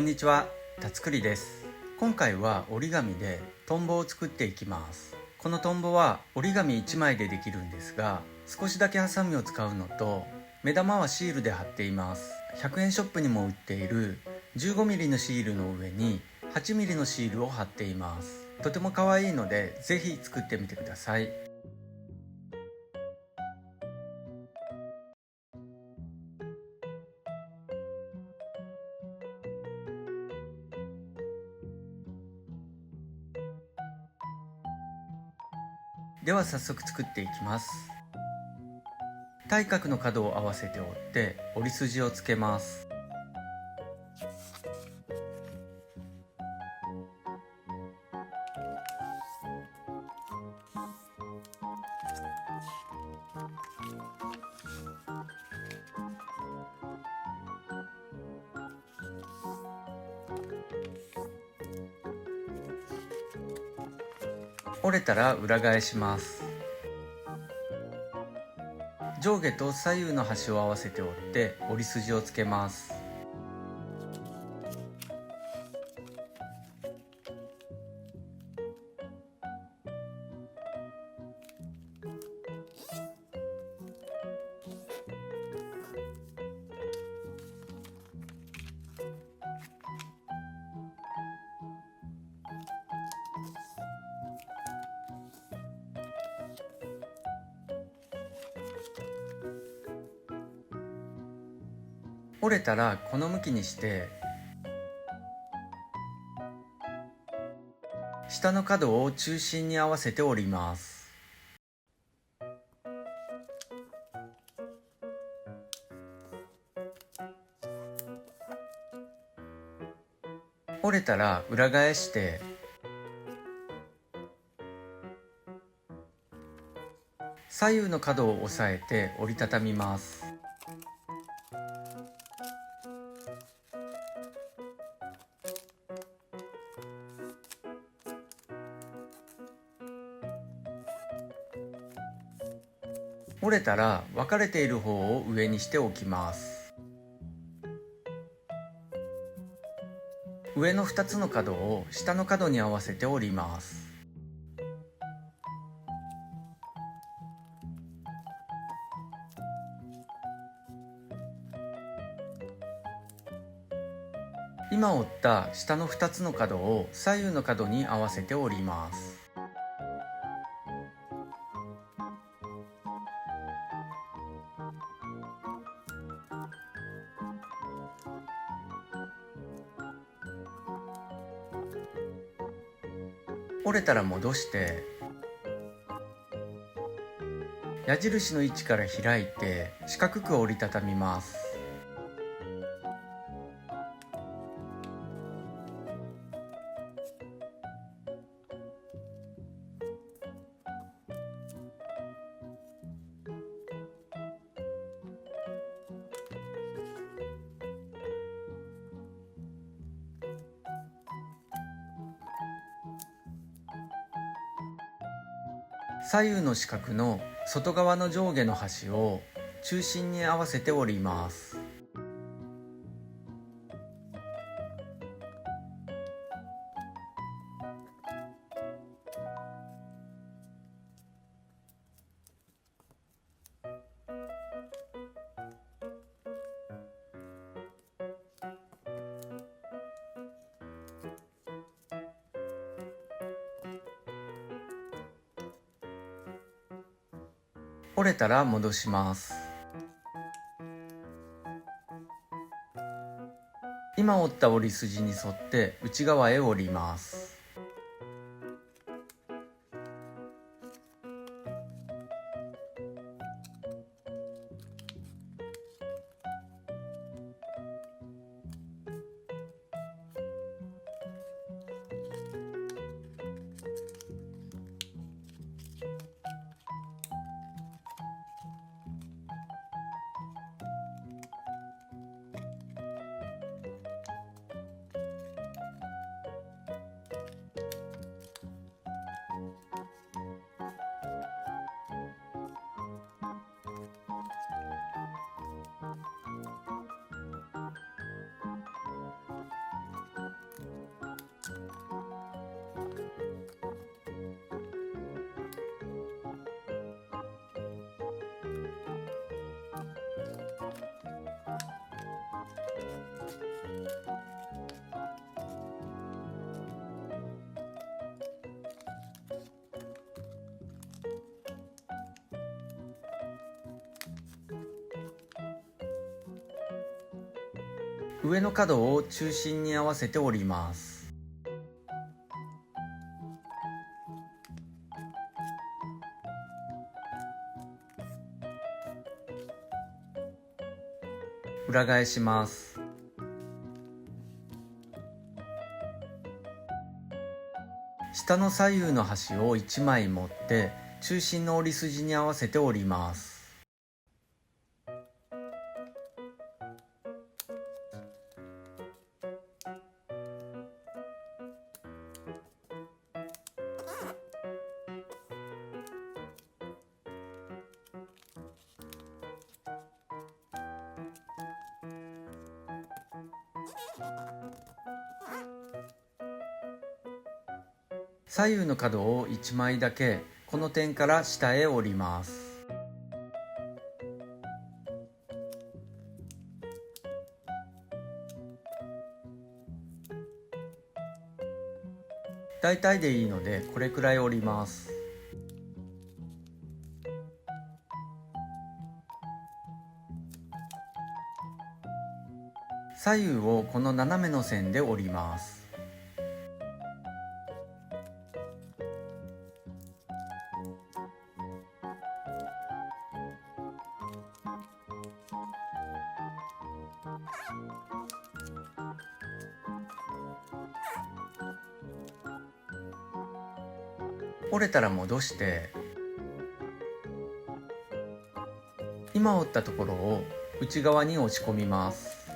こんにちは、たつくりです。今回は折り紙でトンボを作っていきます。このトンボは折り紙1枚でできるんですが、少しだけハサミを使うのと、目玉はシールで貼っています。100円ショップにも売っている 15mm のシールの上に 8mm のシールを貼っています。とても可愛いので、ぜひ作ってみてください。では早速作っていきます。対角の角を合わせて折って折り筋をつけます。折れたら裏返します。上下と左右の端を合わせて折って折り筋をつけます。折れたらこの向きにして下の角を中心に合わせて折ります。折れたら裏返して左右の角を押さえて折りたたみます。折れたら分かれている方を上にしておきます。上の2つの角を下の角に合わせて折ります。今折った下の2つの角を左右の角に合わせて折ります。折れたら戻して矢印の位置から開いて四角く折りたたみます。左右の四角の外側の上下の端を中心に合わせて折ります。折れたら戻します。今折った折り筋に沿って内側へ折ります。上の角を中心に合わせて折ります。裏返します。下の左右の端を1枚持って中心の折り筋に合わせて折ります。左右の角を1枚だけこの点から下へ折ります。大体でいいのでこれくらい折ります。左右をこの斜めの線で折ります。折れたら戻して今折ったところを内側に押し込みます。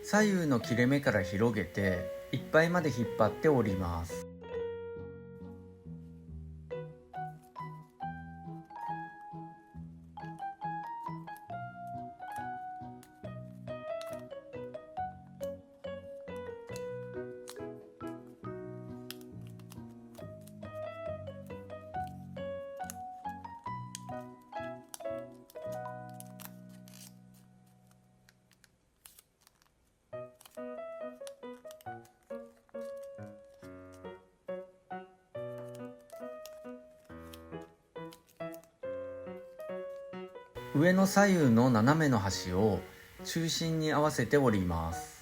左右の切れ目から広げていっぱいまで引っ張って折ります。上の左右の斜めの端を中心に合わせて折ります。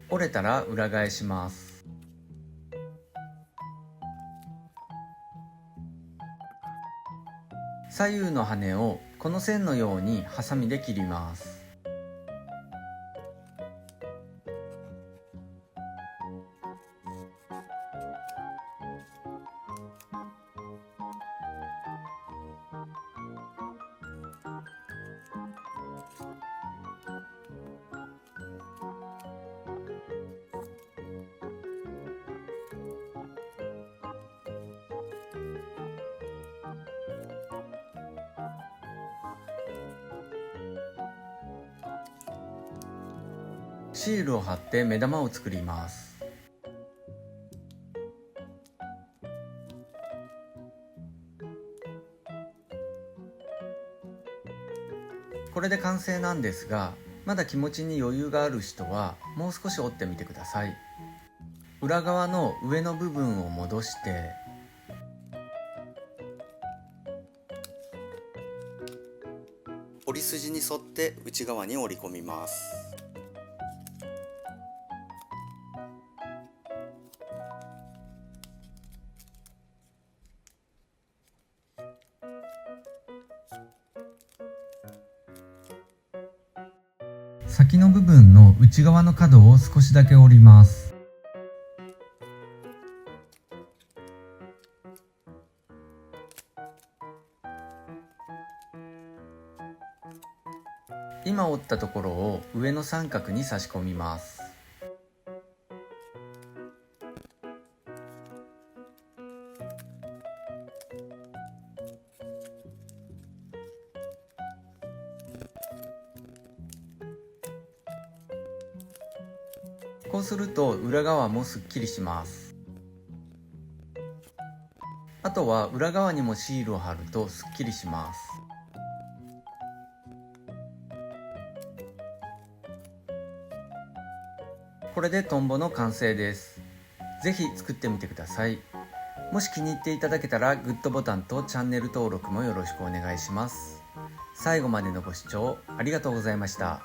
折れたら裏返します。左右の羽をこの線のようにハサミで切ります。シールを貼って目玉を作ります。これで完成なんですが、まだ気持ちに余裕がある人はもう少し折ってみてください。裏側の上の部分を戻して折り筋に沿って内側に折り込みます。先の部分の内側の角を少しだけ折ります。今折ったところを上の三角に差し込みます。こうすると裏側もすっきりします。あとは裏側にもシールを貼るとすっきりします。これでトンボの完成です。ぜひ作ってみてください。もし気に入っていただけたらグッドボタンとチャンネル登録もよろしくお願いします。最後までのご視聴ありがとうございました。